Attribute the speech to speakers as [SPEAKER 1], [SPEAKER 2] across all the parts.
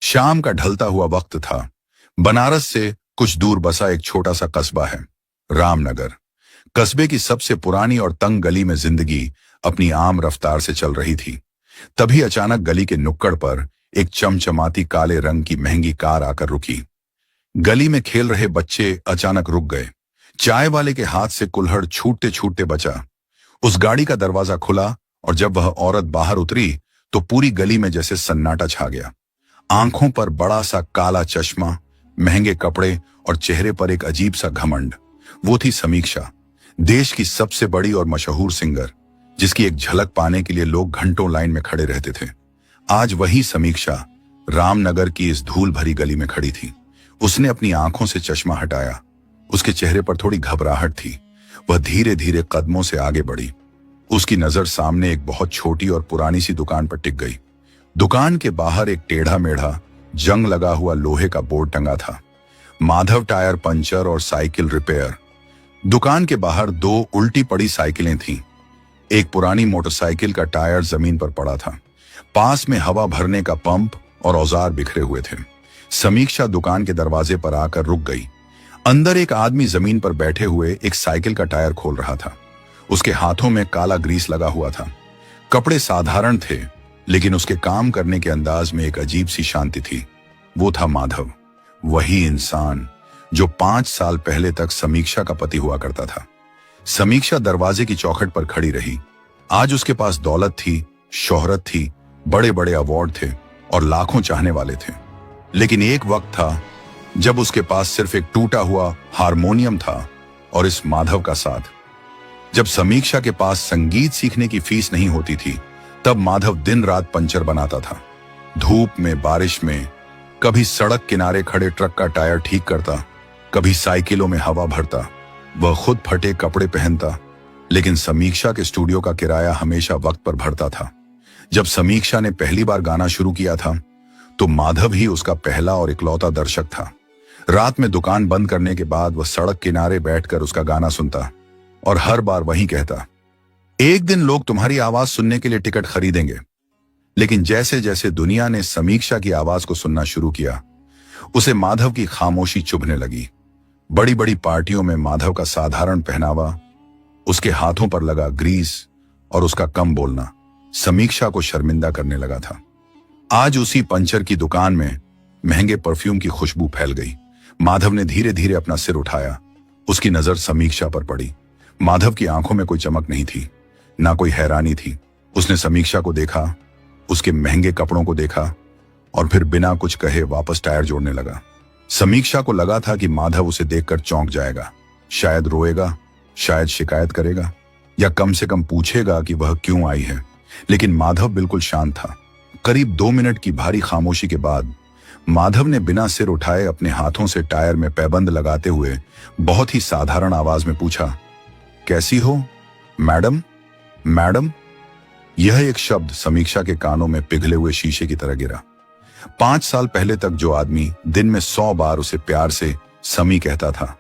[SPEAKER 1] शाम का ढलता हुआ वक्त था। बनारस से कुछ दूर बसा एक छोटा सा कस्बा है, रामनगर। कस्बे की सबसे पुरानी और तंग गली में जिंदगी अपनी आम रफ्तार से चल रही थी। तभी अचानक गली के नुक्कड़ पर एक चमचमाती काले रंग की महंगी कार आकर रुकी। गली में खेल रहे बच्चे अचानक रुक गए। चाय वाले के हाथ से कुल्हड़ छूटते छूटते बचा। उस गाड़ी का दरवाजा खुला और जब वह औरत बाहर उतरी तो पूरी गली में जैसे सन्नाटा छा गया। आंखों पर बड़ा सा काला चश्मा, महंगे कपड़े और चेहरे पर एक अजीब सा घमंड। वो थी समीक्षा, देश की सबसे बड़ी और मशहूर सिंगर, जिसकी एक झलक पाने के लिए लोग घंटों लाइन में खड़े रहते थे। आज वही समीक्षा रामनगर की इस धूल भरी गली में खड़ी थी। उसने अपनी आंखों से चश्मा हटाया। उसके चेहरे पर थोड़ी घबराहट थी। वह धीरे धीरे कदमों से आगे बढ़ी। उसकी नजर सामने एक बहुत छोटी और पुरानी सी दुकान पर टिक गई। दुकान के बाहर एक टेढ़ा मेढ़ा जंग लगा हुआ लोहे का बोर्ड टंगा था, माधव टायर पंचर और साइकिल रिपेयर। दुकान के बाहर दो उल्टी पड़ी साइकिलें थीं। एक पुरानी मोटरसाइकिल का टायर जमीन पर पड़ा था। पास में हवा भरने का पंप और औजार बिखरे हुए थे। समीक्षा दुकान के दरवाजे पर आकर रुक गई। अंदर एक आदमी जमीन पर बैठे हुए एक साइकिल का टायर खोल रहा था। उसके हाथों में काला ग्रीस लगा हुआ था। कपड़े साधारण थे, लेकिन उसके काम करने के अंदाज में एक अजीब सी शांति थी। वो था माधव, वही इंसान जो 5 साल पहले तक समीक्षा का पति हुआ करता था। समीक्षा दरवाजे की चौखट पर खड़ी रही। आज उसके पास दौलत थी, शोहरत थी, बड़े बड़े अवार्ड थे और लाखों चाहने वाले थे। लेकिन एक वक्त था जब उसके पास सिर्फ एक टूटा हुआ हारमोनियम था और इस माधव का साथ। जब समीक्षा के पास संगीत सीखने की फीस नहीं होती थी, तब माधव दिन रात पंचर बनाता था। धूप में, बारिश में, कभी सड़क किनारे खड़े ट्रक का टायर ठीक करता, कभी साइकिलों में हवा भरता। वह खुद फटे कपड़े पहनता, लेकिन समीक्षा के स्टूडियो का किराया हमेशा वक्त पर भरता था। जब समीक्षा ने पहली बार गाना शुरू किया था, तो माधव ही उसका पहला और इकलौता दर्शक था। रात में दुकान बंद करने के बाद वह सड़क किनारे बैठकर उसका गाना सुनता और हर बार वही कहता, एक दिन लोग तुम्हारी आवाज सुनने के लिए टिकट खरीदेंगे। लेकिन जैसे जैसे दुनिया ने समीक्षा की आवाज को सुनना शुरू किया, उसे माधव की खामोशी चुभने लगी। बड़ी बड़ी पार्टियों में माधव का साधारण पहनावा, उसके हाथों पर लगा ग्रीस और उसका कम बोलना समीक्षा को शर्मिंदा करने लगा था। आज उसी पंचर की दुकान में महंगे परफ्यूम की खुशबू फैल गई। माधव ने धीरे धीरे अपना सिर उठाया। उसकी नजर समीक्षा पर पड़ी। माधव की आंखों में कोई चमक नहीं थी, ना कोई हैरानी थी। उसने समीक्षा को देखा, उसके महंगे कपड़ों को देखा और फिर बिना कुछ कहे वापस टायर जोड़ने लगा। समीक्षा को लगा था कि माधव उसे देखकर चौंक जाएगा, शायद रोएगा, शायद शिकायत करेगा, या कम से कम पूछेगा कि वह क्यों आई है। लेकिन माधव बिल्कुल शांत था। करीब 2 मिनट की भारी खामोशी के बाद माधव ने बिना सिर उठाए अपने हाथों से टायर में पैबंद लगाते हुए बहुत ही साधारण आवाज में पूछा, कैसी हो मैडम? मैडम? यह एक शब्द समीक्षा के कानों में पिघले हुए शीशे की तरह गिरा। 5 साल पहले तक जो आदमी दिन में 100 बार उसे प्यार से समी कहता था,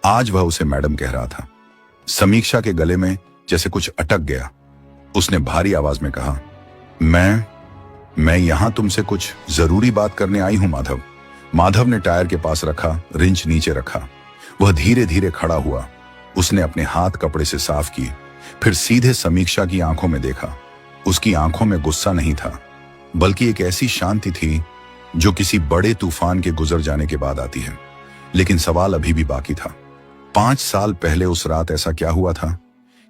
[SPEAKER 1] आज वह उसे मैडम कह रहा था। समीक्षा के गले में जैसे कुछ अटक गया। उसने भारी आवाज में कहा, मैं यहां तुमसे कुछ जरूरी बात करने आई हूं माधव। माधव ने टायर के पास रखा रिंच नीचे रखा। वह धीरे धीरे खड़ा हुआ। उसने अपने हाथ कपड़े से साफ किए, फिर सीधे समीक्षा की आंखों में देखा। उसकी आंखों में गुस्सा नहीं था, बल्कि एक ऐसी शांति थी जो किसी बड़े तूफान के गुजर जाने के बाद आती है। लेकिन सवाल अभी भी बाकी था। 5 साल पहले उस रात ऐसा क्या हुआ था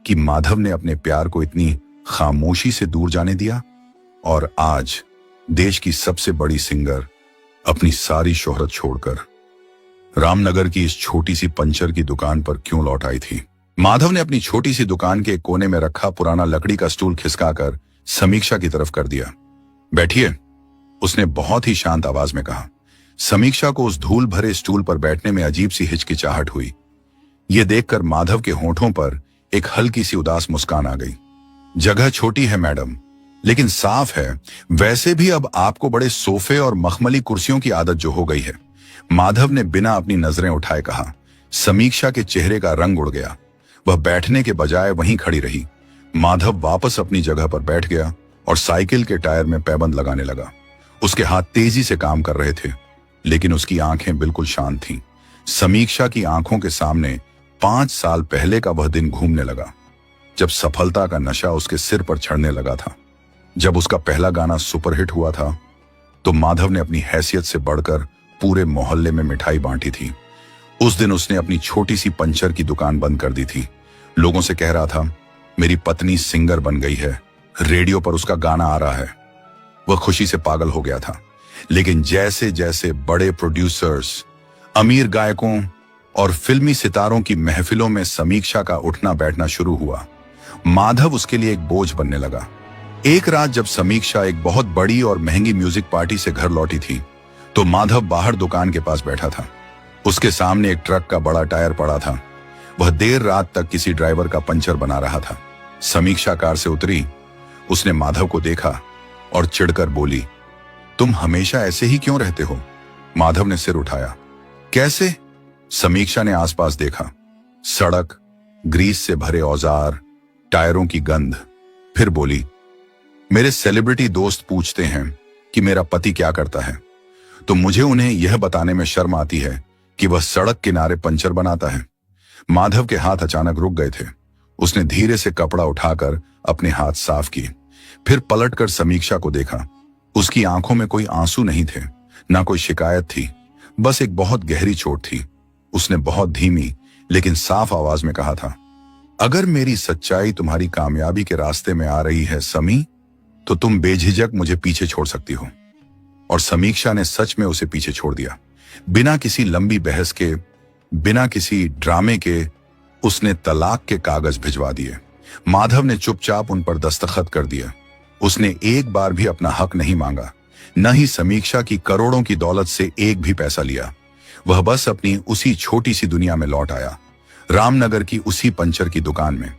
[SPEAKER 1] कि माधव ने अपने प्यार को इतनी खामोशी से दूर जाने दिया? और आज देश की सबसे बड़ी सिंगर अपनी सारी शोहरत छोड़कर रामनगर की इस छोटी सी पंचर की दुकान पर क्यों लौट आई थी? माधव ने अपनी छोटी सी दुकान के कोने में रखा पुराना लकड़ी का स्टूल खिसकाकर समीक्षा की तरफ कर दिया। बैठिए, उसने बहुत ही शांत आवाज में कहा। समीक्षा को उस धूल भरे स्टूल पर बैठने में अजीब सी हिचकिचाहट हुई। यह देखकर माधव के होठों पर एक हल्की सी उदास मुस्कान आ गई। जगह छोटी है मैडम, लेकिन साफ है। वैसे भी अब आपको बड़े सोफे और मखमली कुर्सियों की आदत जो हो गई है। माधव ने बिना अपनी नजरें उठाए कहा। समीक्षा के चेहरे का रंग उड़ गया। वह बैठने के बजाय वहीं खड़ी रही। माधव वापस अपनी जगह पर बैठ गया और साइकिल के टायर में पैबंद लगाने लगा। उसके हाथ तेजी से काम कर रहे थे, लेकिन उसकी आंखें बिल्कुल शांत थीं। समीक्षा की आंखों के सामने 5 साल पहले का वह दिन घूमने लगा, जब सफलता का नशा उसके सिर पर चढ़ने लगा था। जब उसका पहला गाना सुपरहिट हुआ था, तो माधव ने अपनी हैसियत से बढ़कर पूरे मोहल्ले में मिठाई बांटी थी। उस दिन उसने अपनी छोटी सी पंचर की दुकान बंद कर दी थी। लोगों से कह रहा था, मेरी पत्नी सिंगर बन गई है, रेडियो पर उसका गाना आ रहा है। वह खुशी से पागल हो गया था। लेकिन जैसे जैसे बड़े प्रोड्यूसर्स, अमीर गायकों और फिल्मी सितारों की महफिलों में समीक्षा का उठना बैठना शुरू हुआ, माधव उसके लिए एक बोझ बनने लगा। एक रात जब समीक्षा एक बहुत बड़ी और महंगी म्यूजिक पार्टी से घर लौटी थी, तो माधव बाहर दुकान के पास बैठा था। उसके सामने एक ट्रक का बड़ा टायर पड़ा था। वह देर रात तक किसी ड्राइवर का पंचर बना रहा था। समीक्षा कार से उतरी, उसने माधव को देखा और चिढ़कर बोली, तुम हमेशा ऐसे ही क्यों रहते हो? माधव ने सिर उठाया। कैसे? समीक्षा ने आसपास देखा। सड़क, ग्रीस से भरे औजार, टायरों की गंध। फिर बोली, मेरे सेलिब्रिटी दोस्त पूछते हैं कि मेरा पति क्या करता है, तो मुझे उन्हें यह बताने में शर्म आती है कि वह सड़क किनारे पंचर बनाता है। माधव के हाथ अचानक रुक गए थे। उसने धीरे से कपड़ा उठाकर अपने हाथ साफ किए, फिर पलटकर समीक्षा को देखा। उसकी आंखों में कोई आंसू नहीं थे, ना कोई शिकायत थी, बस एक बहुत गहरी चोट थी। उसने बहुत धीमी लेकिन साफ आवाज में कहा था, अगर मेरी सच्चाई तुम्हारी कामयाबी के रास्ते में आ रही है समी, तो तुम बेझिझक मुझे पीछे छोड़ सकती हो। और समीक्षा ने सच में उसे पीछे छोड़ दिया। बिना किसी लंबी बहस के, बिना किसी ड्रामे के, उसने तलाक के कागज भिजवा दिए। माधव ने चुपचाप उन पर दस्तखत कर दिया। उसने एक बार भी अपना हक नहीं मांगा, न ही समीक्षा की करोड़ों की दौलत से एक भी पैसा लिया। वह बस अपनी उसी छोटी सी दुनिया में लौट आया, रामनगर की उसी पंचर की दुकान में।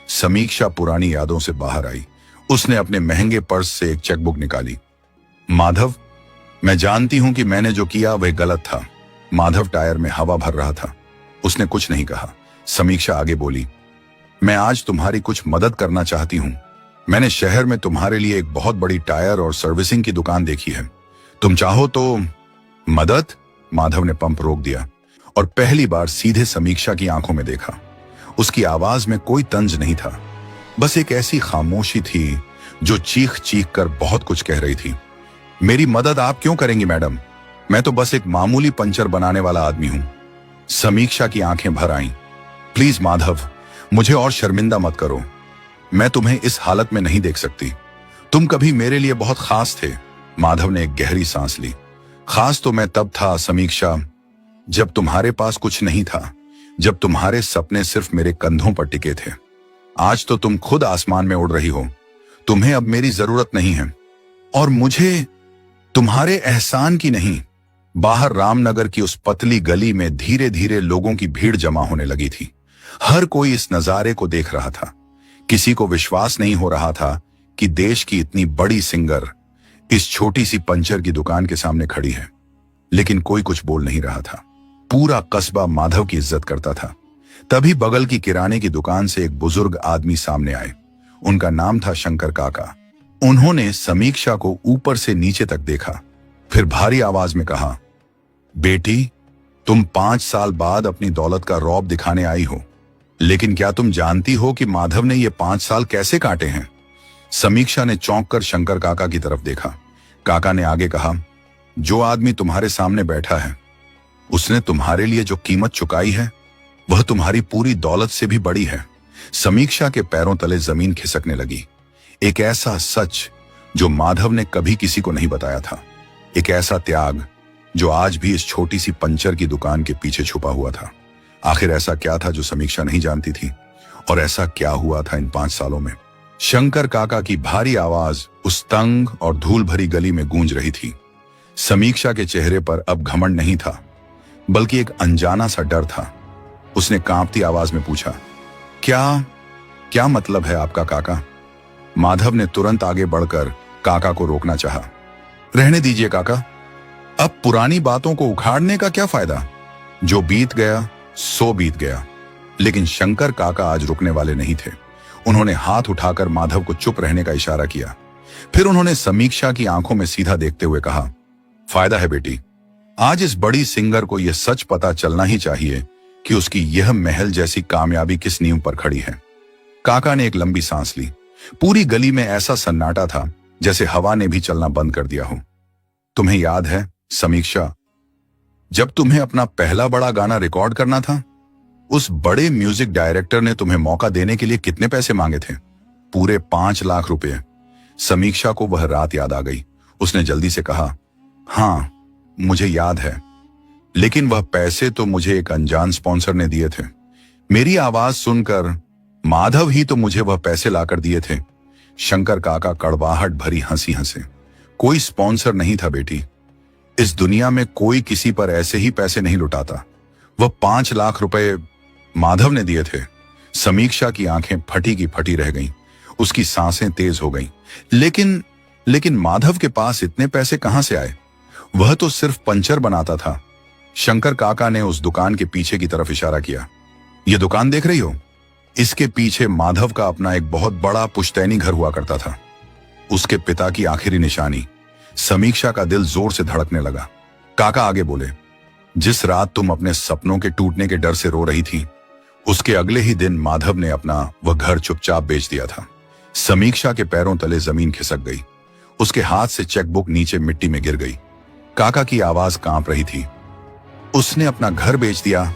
[SPEAKER 1] समीक्षा पुरानी यादों से बाहर आई। उसने अपने महंगे पर्स से एक चेकबुक निकाली। माधव, मैं जानती हूं कि मैंने जो किया वह गलत था। माधव टायर में हवा भर रहा था। उसने कुछ नहीं कहा। समीक्षा आगे बोली, मैं आज तुम्हारी कुछ मदद करना चाहती हूं। मैंने शहर में तुम्हारे लिए एक बहुत बड़ी टायर और सर्विसिंग की दुकान देखी है। तुम चाहो तो। मदद? माधव ने पंप रोक दिया और पहली बार सीधे समीक्षा की आंखों में देखा। उसकी आवाज में कोई तंज नहीं था, बस एक ऐसी खामोशी थी जो चीख चीख कर बहुत कुछ कह रही थी। मेरी मदद आप क्यों करेंगी मैडम? मैं तो बस एक मामूली पंचर बनाने वाला आदमी हूं। समीक्षा की आंखें भर आईं। प्लीज माधव, मुझे और शर्मिंदा मत करो। मैं तुम्हें इस हालत में नहीं देख सकती। तुम कभी मेरे लिए बहुत खास थे। माधव ने एक गहरी सांस ली। खास तो मैं तब था समीक्षा, जब तुम्हारे पास कुछ नहीं था, जब तुम्हारे सपने सिर्फ मेरे कंधों पर टिके थे। आज तो तुम खुद आसमान में उड़ रही हो। तुम्हें अब मेरी जरूरत नहीं है, और मुझे तुम्हारे एहसान की नहीं। बाहर रामनगर की उस पतली गली में धीरे धीरे लोगों की भीड़ जमा होने लगी थी। हर कोई इस नजारे को देख रहा था। किसी को विश्वास नहीं हो रहा था कि देश की इतनी बड़ी सिंगर इस छोटी सी पंचर की दुकान के सामने खड़ी है। लेकिन कोई कुछ बोल नहीं रहा था। पूरा कस्बा माधव की इज्जत करता था। तभी बगल की किराने की दुकान से एक बुजुर्ग आदमी सामने आए। उनका नाम था शंकर काका। उन्होंने समीक्षा को ऊपर से नीचे तक देखा, फिर भारी आवाज में कहा, बेटी, तुम 5 साल बाद अपनी दौलत का रौब दिखाने आई हो, लेकिन क्या तुम जानती हो कि माधव ने ये 5 साल कैसे काटे हैं? समीक्षा ने चौंक कर शंकर काका की तरफ देखा। काका ने आगे कहा, जो आदमी तुम्हारे सामने बैठा है, उसने तुम्हारे लिए जो कीमत चुकाई है वह तुम्हारी पूरी दौलत से भी बड़ी है। समीक्षा के पैरों तले जमीन खिसकने लगी। एक ऐसा सच जो माधव ने कभी किसी को नहीं बताया था। एक ऐसा त्याग जो आज भी इस छोटी सी पंचर की दुकान के पीछे छुपा हुआ था। आखिर ऐसा क्या था जो समीक्षा नहीं जानती थी, और ऐसा क्या हुआ था इन 5 सालों में? शंकर काका की भारी आवाज उस तंग और धूल भरी गली में गूंज रही थी। समीक्षा के चेहरे पर अब घमंड नहीं था, बल्कि एक अनजाना सा डर था। उसने कांपती आवाज में पूछा, क्या मतलब है आपका काका? माधव ने तुरंत आगे बढ़कर काका को रोकना चाहा। रहने दीजिए काका, अब पुरानी बातों को उखाड़ने का क्या फायदा? जो बीत गया सो बीत गया। लेकिन शंकर काका आज रुकने वाले नहीं थे। उन्होंने हाथ उठाकर माधव को चुप रहने का इशारा किया। फिर उन्होंने समीक्षा की आंखों में सीधा देखते हुए कहा, फायदा है बेटी, आज इस बड़ी सिंगर को यह सच पता चलना ही चाहिए कि उसकी यह महल जैसी कामयाबी किस नींव पर खड़ी है। काका ने एक लंबी सांस ली। पूरी गली में ऐसा सन्नाटा था जैसे हवा ने भी चलना बंद कर दिया हो। तुम्हें याद है समीक्षा, जब तुम्हें अपना पहला बड़ा गाना रिकॉर्ड करना था, उस बड़े म्यूजिक डायरेक्टर ने तुम्हें मौका देने के लिए कितने पैसे मांगे थे? पूरे 5 लाख रुपए। समीक्षा को वह रात याद आ गई। उसने जल्दी से कहा, हाँ मुझे याद है, लेकिन वह पैसे तो मुझे एक अनजान स्पॉन्सर ने दिए थे। मेरी आवाज सुनकर माधव ही तो मुझे वह पैसे लाकर दिए थे। शंकर काका कड़वाहट भरी हंसी हंसे। कोई स्पॉन्सर नहीं था बेटी, इस दुनिया में कोई किसी पर ऐसे ही पैसे नहीं लुटाता। वह 5 लाख रुपए माधव ने दिए थे। समीक्षा की आंखें फटी की फटी रह गईं। उसकी सांसें तेज हो गईं। लेकिन माधव के पास इतने पैसे कहां से आए? वह तो सिर्फ पंचर बनाता था। शंकर काका ने उस दुकान के पीछे की तरफ इशारा किया। यह दुकान देख रही हो? इसके पीछे माधव का अपना एक बहुत बड़ा पुश्तैनी घर हुआ करता था। उसके पिता की आखिरी निशानी। समीक्षा का दिल जोर से धड़कने लगा। काका आगे बोले, जिस रात तुम अपने सपनों के टूटने के डर से रो रही थी, उसके अगले ही दिन माधव ने अपना वह घर चुपचाप बेच दिया था। समीक्षा के पैरों तले जमीन खिसक गई। उसके हाथ से चेकबुक नीचे मिट्टी में गिर गई। काका की आवाज कांप रही थी। उसने अपना घर बेच दिया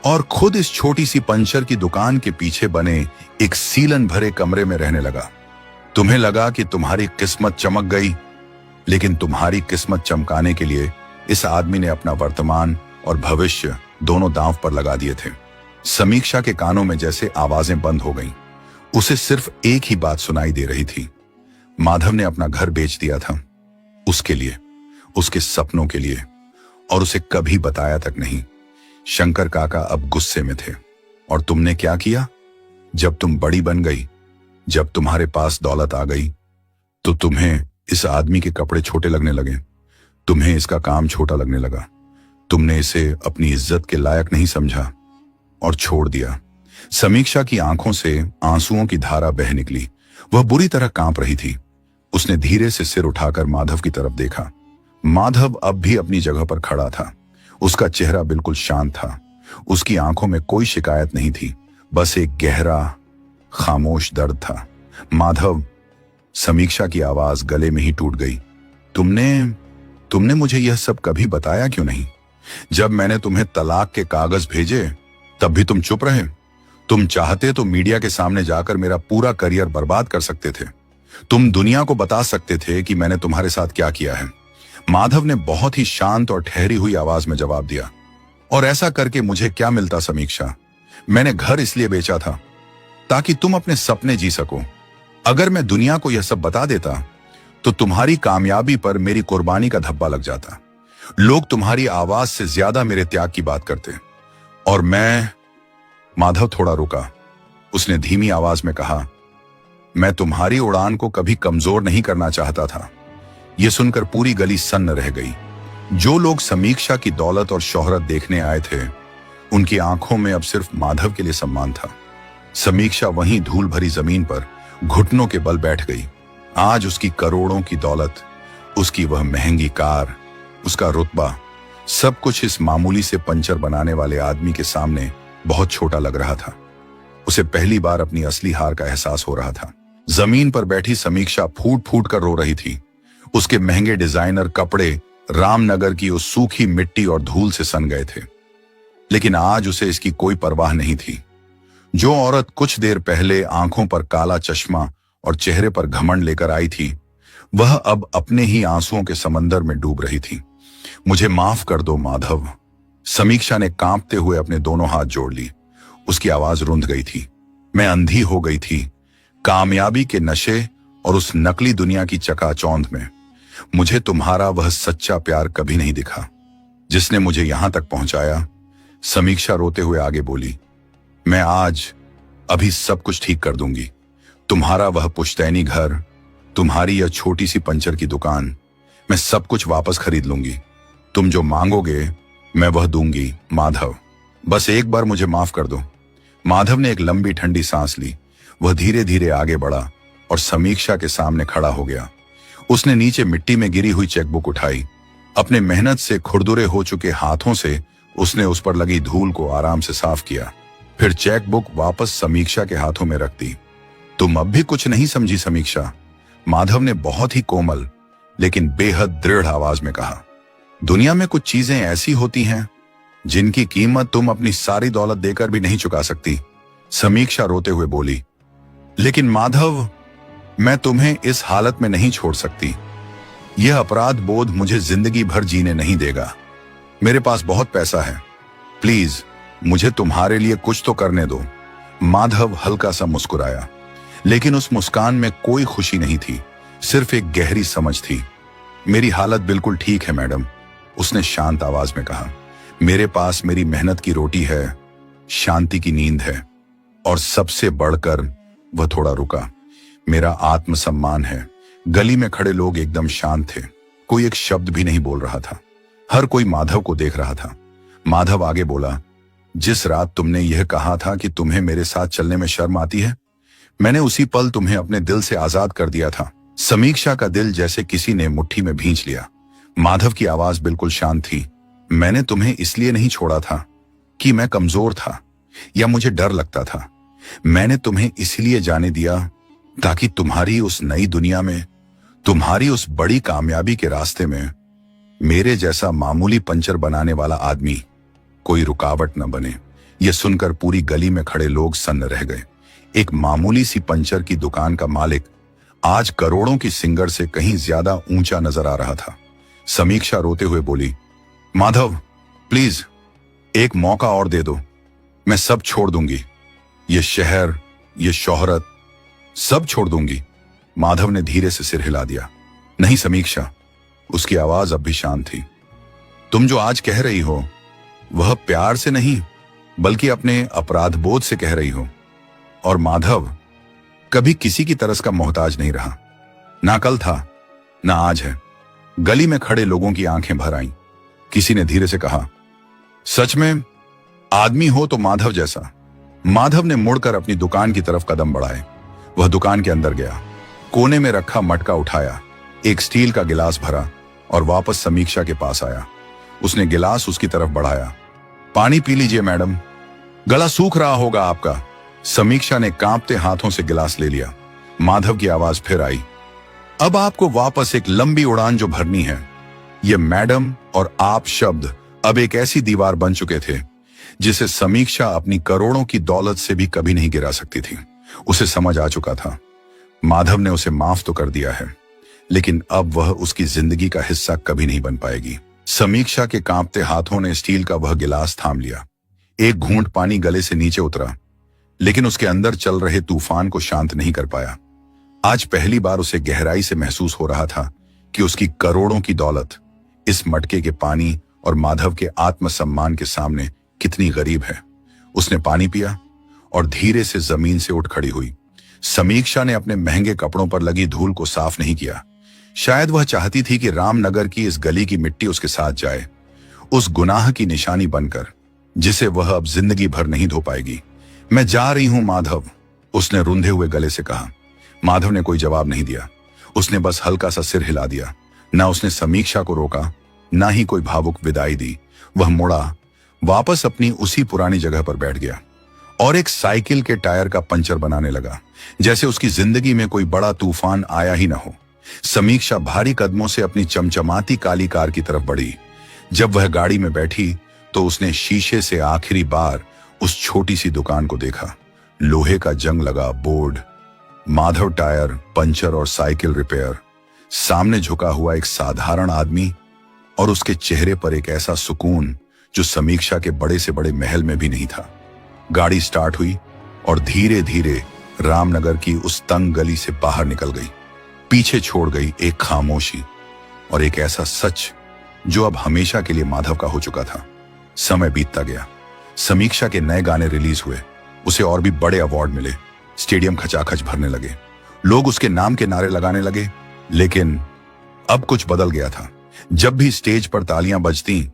[SPEAKER 1] और खुद इस छोटी सी पंचर की दुकान के पीछे बने एक सीलन भरे कमरे में रहने लगा। तुम्हें लगा कि तुम्हारी किस्मत चमक गई, लेकिन तुम्हारी किस्मत चमकाने के लिए इस आदमी ने अपना वर्तमान और भविष्य दोनों दांव पर लगा दिए थे। समीक्षा के कानों में जैसे आवाजें बंद हो गईं। उसे सिर्फ एक ही बात सुनाई दे रही थी, माधव ने अपना घर बेच दिया था, उसके लिए, उसके सपनों के लिए, और उसे कभी बताया तक नहीं। शंकर काका अब गुस्से में थे। और तुमने क्या किया? जब तुम बड़ी बन गई, जब तुम्हारे पास दौलत आ गई, तो तुम्हें इस आदमी के कपड़े छोटे लगने लगे, तुम्हें इसका काम छोटा लगने लगा। तुमने इसे अपनी इज्जत के लायक नहीं समझा और छोड़ दिया। समीक्षा की आंखों से आंसुओं की धारा बह निकली। वह बुरी तरह कांप रही थी। उसने धीरे से सिर उठाकर माधव की तरफ देखा। माधव अब भी अपनी जगह पर खड़ा था। उसका चेहरा बिल्कुल शांत था। उसकी आंखों में कोई शिकायत नहीं थी, बस एक गहरा खामोश दर्द था। माधव, समीक्षा की आवाज गले में ही टूट गई। तुमने मुझे यह सब कभी बताया क्यों नहीं? जब मैंने तुम्हें तलाक के कागज भेजे तब भी तुम चुप रहे। तुम चाहते तो मीडिया के सामने जाकर मेरा पूरा करियर बर्बाद कर सकते थे। तुम दुनिया को बता सकते थे कि मैंने तुम्हारे साथ क्या किया है। माधव ने बहुत ही शांत और ठहरी हुई आवाज में जवाब दिया। और ऐसा करके मुझे क्या मिलता समीक्षा? मैंने घर इसलिए बेचा था ताकि तुम अपने सपने जी सको। अगर मैं दुनिया को यह सब बता देता तो तुम्हारी कामयाबी पर मेरी कुर्बानी का धब्बा लग जाता। लोग तुम्हारी आवाज से ज्यादा मेरे त्याग की बात करते। और मैं, माधव थोड़ा रुका। उसने धीमी आवाज में कहा, मैं तुम्हारी उड़ान को कभी कमजोर नहीं करना चाहता था। यह सुनकर पूरी गली सन्न रह गई। जो लोग समीक्षा की दौलत और शोहरत देखने आए थे, उनकी आंखों में अब सिर्फ माधव के लिए सम्मान था। समीक्षा वहीं धूल भरी जमीन पर घुटनों के बल बैठ गई। आज उसकी करोड़ों की दौलत, उसकी वह महंगी कार, उसका रुतबा, सब कुछ इस मामूली से पंचर बनाने वाले आदमी के सामने बहुत छोटा लग रहा था। उसे पहली बार अपनी असली हार का एहसास हो रहा था। जमीन पर बैठी समीक्षा फूट फूट कर रो रही थी। उसके महंगे डिजाइनर कपड़े रामनगर की उस सूखी मिट्टी और धूल से सन गए थे। लेकिन आज उसे इसकी कोई परवाह नहीं थी। जो औरत कुछ देर पहले आंखों पर काला चश्मा और चेहरे पर घमंड लेकर आई थी, वह अब अपने ही आंसुओं के समंदर में डूब रही थी। मुझे माफ कर दो माधव। समीक्षा ने कांपते हुए अपने दोनों हाथ जोड़ ली। उसकी आवाज रुंध गई थी। मैं अंधी हो गई थी, कामयाबी के नशे और उस नकली दुनिया की चकाचौंध में। मुझे तुम्हारा वह सच्चा प्यार कभी नहीं दिखा जिसने मुझे यहां तक पहुंचाया। समीक्षा रोते हुए आगे बोली, मैं आज अभी सब कुछ ठीक कर दूंगी। तुम्हारा वह पुश्तैनी घर, तुम्हारी यह छोटी सी पंचर की दुकान, मैं सब कुछ वापस खरीद लूंगी। तुम जो मांगोगे मैं वह दूंगी माधव। बस एक बार मुझे माफ कर दो। माधव ने एक लंबी ठंडी सांस ली। वह धीरे धीरे आगे बढ़ा और समीक्षा के सामने खड़ा हो गया। उसने नीचे मिट्टी में गिरी हुई चेकबुक उठाई। अपने मेहनत से खुरदुरे हो चुके हाथों से उसने उस पर लगी धूल को आराम से साफ किया। फिर चेकबुक वापस समीक्षा के हाथों में रख दी। तुम अब भी कुछ नहीं समझी समीक्षा, माधव ने बहुत ही कोमल लेकिन बेहद दृढ़ आवाज में कहा। दुनिया में कुछ चीजें ऐसी होती हैं जिनकी कीमत तुम अपनी सारी दौलत देकर भी नहीं चुका सकती। समीक्षा रोते हुए बोली, लेकिन माधव, मैं तुम्हें इस हालत में नहीं छोड़ सकती। यह अपराध बोध मुझे जिंदगी भर जीने नहीं देगा। मेरे पास बहुत पैसा है, प्लीज मुझे तुम्हारे लिए कुछ तो करने दो। माधव हल्का सा मुस्कुराया, लेकिन उस मुस्कान में कोई खुशी नहीं थी, सिर्फ एक गहरी समझ थी। मेरी हालत बिल्कुल ठीक है मैडम, उसने शांत आवाज में कहा। मेरे पास मेरी मेहनत की रोटी है, शांति की नींद है, और सबसे बढ़कर, वह थोड़ा रुका, मेरा आत्मसम्मान है। गली में खड़े लोग एकदम शांत थे, कोई एक शब्द भी नहीं बोल रहा था। हर कोई माधव को देख रहा था। माधव आगे बोला, जिस रात तुमने यह कहा था कि तुम्हें मेरे साथ चलने में शर्म आती है, मैंने उसी पल तुम्हें अपने दिल से आजाद कर दिया था। समीक्षा का दिल जैसे किसी ने मुट्ठी में भींच लिया। माधव की आवाज बिल्कुल शांत थी। मैंने तुम्हें इसलिए नहीं छोड़ा था कि मैं कमजोर था या मुझे डर लगता था। मैंने तुम्हें इसलिए जाने दिया ताकि तुम्हारी उस नई दुनिया में, तुम्हारी उस बड़ी कामयाबी के रास्ते में मेरे जैसा मामूली पंचर बनाने वाला आदमी कोई रुकावट न बने। यह सुनकर पूरी गली में खड़े लोग सन्न रह गए। एक मामूली सी पंचर की दुकान का मालिक आज करोड़ों की सिंगर से कहीं ज्यादा ऊंचा नजर आ रहा था। समीक्षा रोते हुए बोली, माधव प्लीज एक मौका और दे दो, मैं सब छोड़ दूंगी, ये शहर, ये शोहरत, सब छोड़ दूंगी। माधव ने धीरे से सिर हिला दिया। नहीं समीक्षा, उसकी आवाज अब भी शांत थी, तुम जो आज कह रही हो वह प्यार से नहीं बल्कि अपने अपराध बोध से कह रही हो। और माधव कभी किसी की तरस का मोहताज नहीं रहा, ना कल था ना आज है। गली में खड़े लोगों की आंखें भर आईं। किसी ने धीरे से कहा, सच में आदमी हो तो माधव जैसा। माधव ने मुड़कर अपनी दुकान की तरफ कदम बढ़ाए। वह दुकान के अंदर गया, कोने में रखा मटका उठाया, एक स्टील का गिलास भरा और वापस समीक्षा के पास आया। उसने गिलास उसकी तरफ बढ़ाया। पानी पी लीजिए मैडम, गला सूख रहा होगा आपका। समीक्षा ने कांपते हाथों से गिलास ले लिया। माधव की आवाज फिर आई, अब आपको वापस एक लंबी उड़ान जो भरनी है। ये मैडम और आप शब्द अब एक ऐसी दीवार बन चुके थे जिसे समीक्षा अपनी करोड़ों की दौलत से भी कभी नहीं गिरा सकती थी। उसे समझ आ चुका था, माधव ने उसे माफ तो कर दिया है, लेकिन अब वह उसकी जिंदगी का हिस्सा कभी नहीं बन पाएगी। समीक्षा के कांपते हाथों ने स्टील का वह गिलास थाम लिया। एक घूंट पानी गले से नीचे उतरा, लेकिन उसके अंदर चल रहे तूफान को शांत नहीं कर पाया। आज पहली बार उसे गहराई से महसूस हो रहा था कि उसकी करोड़ों की दौलत इस मटके के पानी और माधव के आत्मसम्मान के सामने कितनी गरीब है। उसने पानी पिया और धीरे से जमीन से उठ खड़ी हुई। समीक्षा ने अपने महंगे कपड़ों पर लगी धूल को साफ नहीं किया। शायद वह चाहती थी कि रामनगर की इस गली की मिट्टी उसके साथ जाए, उस गुनाह की निशानी बनकर जिसे वह अब जिंदगी भर नहीं धो पाएगी। मैं जा रही हूं माधव, उसने रुंधे हुए गले से कहा। माधव ने कोई जवाब नहीं दिया। उसने बस हल्का सा सिर हिला दिया। ना उसने समीक्षा को रोका, ना ही कोई भावुक विदाई दी। वह मुड़ा, वापस अपनी उसी पुरानी जगह पर बैठ गया और एक साइकिल के टायर का पंचर बनाने लगा, जैसे उसकी जिंदगी में कोई बड़ा तूफान आया ही ना हो। समीक्षा भारी कदमों से अपनी चमचमाती काली कार की तरफ बढ़ी। जब वह गाड़ी में बैठी तो उसने शीशे से आखिरी बार उस छोटी सी दुकान को देखा। लोहे का जंग लगा बोर्ड, माधव टायर, पंचर और साइकिल रिपेयर। सामने झुका हुआ एक साधारण आदमी और उसके चेहरे पर एक ऐसा सुकून जो समीक्षा के बड़े से बड़े महल में भी नहीं था। गाड़ी स्टार्ट हुई और धीरे धीरे रामनगर की उस तंग गली से बाहर निकल गई। पीछे छोड़ गई एक खामोशी और एक ऐसा सच जो अब हमेशा के लिए माधव का हो चुका था। समय बीतता गया। समीक्षा के नए गाने रिलीज हुए, उसे और भी बड़े अवार्ड मिले। स्टेडियम खचाखच भरने लगे, लोग उसके नाम के नारे लगाने लगे। लेकिन अब कुछ बदल गया था। जब भी स्टेज पर तालियां बजती,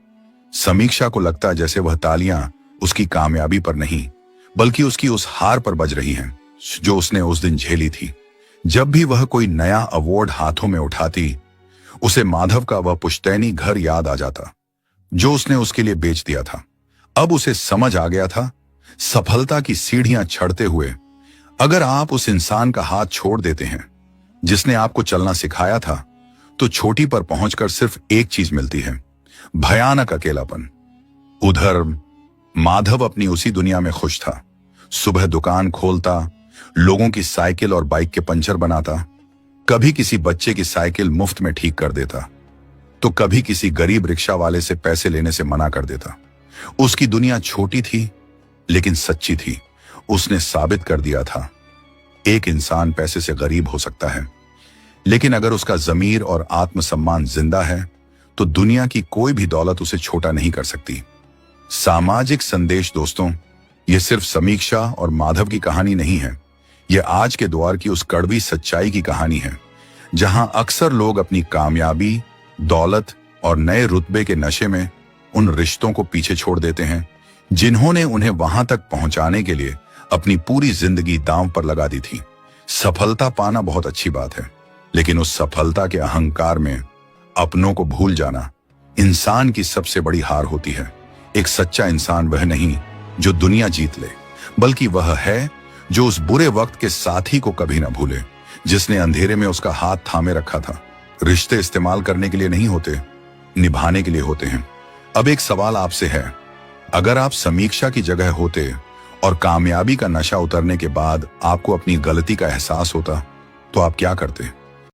[SPEAKER 1] समीक्षा को लगता जैसे वह तालियां उसकी कामयाबी पर नहीं बल्कि उसकी उस हार पर बज रही हैं जो उसने उस दिन झेली थी। जब भी वह कोई नया अवार्ड हाथों में उठाती, उसे माधव का वह पुश्तैनी घर याद आ जाता जो उसने उसके लिए बेच दिया था। अब उसे समझ आ गया था, सफलता की सीढ़ियां चढ़ते हुए अगर आप उस इंसान का हाथ छोड़ देते हैं जिसने आपको चलना सिखाया था, तो छोटी पर पहुंचकर सिर्फ एक चीज मिलती है, भयानक अकेलापन। उधर माधव अपनी उसी दुनिया में खुश था। सुबह दुकान खोलता, लोगों की साइकिल और बाइक के पंचर बनाता, कभी किसी बच्चे की साइकिल मुफ्त में ठीक कर देता, तो कभी किसी गरीब रिक्शा वाले से पैसे लेने से मना कर देता। उसकी दुनिया छोटी थी लेकिन सच्ची थी। उसने साबित कर दिया था, एक इंसान पैसे से गरीब हो सकता है, लेकिन अगर उसका जमीर और आत्मसम्मान जिंदा है तो दुनिया की कोई भी दौलत उसे छोटा नहीं कर सकती। सामाजिक संदेश दोस्तों, यह सिर्फ समीक्षा और माधव की कहानी नहीं है, यह आज के दौर की उस कड़वी सच्चाई की कहानी है जहां अक्सर लोग अपनी कामयाबी, दौलत और नए रुतबे के नशे में उन रिश्तों को पीछे छोड़ देते हैं जिन्होंने उन्हें वहां तक पहुंचाने के लिए अपनी पूरी जिंदगी दांव पर लगा दी थी। सफलता पाना बहुत अच्छी बात है, लेकिन उस सफलता के अहंकार में अपनों को भूल जाना इंसान की सबसे बड़ी हार होती है। एक सच्चा इंसान वह नहीं जो दुनिया जीत ले, बल्कि वह है जो उस बुरे वक्त के साथी को कभी ना भूले जिसने अंधेरे में उसका हाथ थामे रखा था। रिश्ते इस्तेमाल करने के लिए नहीं होते, निभाने के लिए होते हैं। अब एक सवाल आपसे है, अगर आप समीक्षा की जगह होते और कामयाबी का नशा उतरने के बाद आपको अपनी गलती का एहसास होता, तो आप क्या करते?